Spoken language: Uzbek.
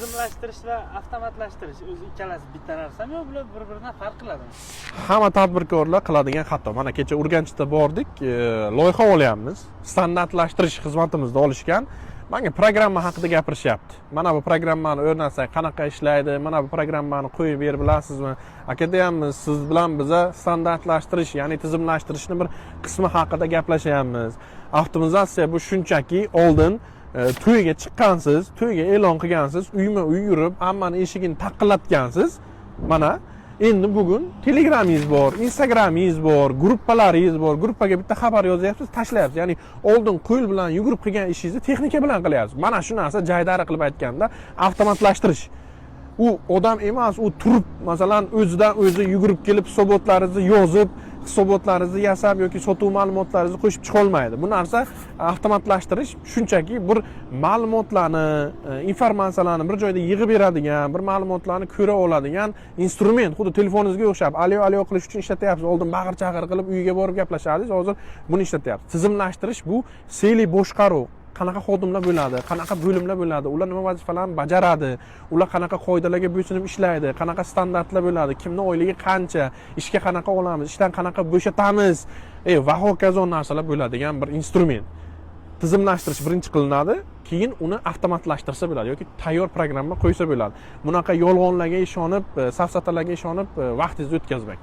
tizimlashtirish va avtomatlashtirish o'zi ikkalasi bitta narsami yo bular bir-biridan farq qiladimi? Hamma tadbirkorlar qiladigan xato. Mana kecha Urganchda bordik, loyiha olyapmiz. Standartlashtirish xizmatimizda olishgan. Menga programma haqida gapirishyapti. Mana bu programmani o'rnatsak qanaqa ishlaydi? Mana bu programmani qo'yib ber bilasizmi? Akademiyamiz siz bilan biza standartlashtirish, ya'ni tizimlashtirishning bir qismi haqida gaplashyapmiz. Avtomatizatsiya bu shunchaki oldin to'yga chiqqansiz, to'yga e'lon qilgansiz, uyma-uy yurib, hammani eshigini taqillatgansiz. Mana endi bugun Telegramingiz bor, Instagramingiz bor, gruppalaringiz bor. Gruppaga bitta xabar yozyapsiz, tashlayapsiz. Ya'ni oldin qo'l bilan yugurib qilgan ishingizni texnika bilan qilyapsiz. Mana shu narsa jaydari qilib aytganda avtomatlashtirish. U odam emas, u turib, masalan, o'zidan o'zi yugurib kelib hisobotlaringizni yozib, hisobotlaringizni yasab yoki sotuv ma'lumotlaringizni qo'shib chiqa olmaydi. Bu narsa avtomatlashtirish shunchaki bir ma'lumotlarni, informatsiyalarni bir joyda yig'ib beradigan, bir ma'lumotlarni ko'ra oladigan instrument. Xuddi telefoningizga o'xshab, alo qilish uchun ishlatyapsiz. Oldin bag'ir-chaqir qilib uyga borib gaplashardingiz, hozir buni ishlatyapsiz. Tizimlashtirish bu siyli boshqaruv. Qanaqa xodimlar bo'ladi, qanaqa bo'limlar bo'ladi, ular nima vazifalarni bajaradi, ular qanaqa qoidalarga bo'ysunib ishlaydi, qanaqa standartlar bo'ladi, kimning oyligi qancha, ishga qanaqa olamiz, ishdan qanaqa bo'shatamiz, va hokazo narsalar bo'ladigan bir instrument. Tizimlashtirish birinchi qilinadi, keyin uni avtomatlashtirsa bo'ladi yoki tayyor programma qo'ysa bo'ladi. Bunaqa yolg'onlarga ishonib, safsatalarga ishonib vaqtingizni o'tkazmang.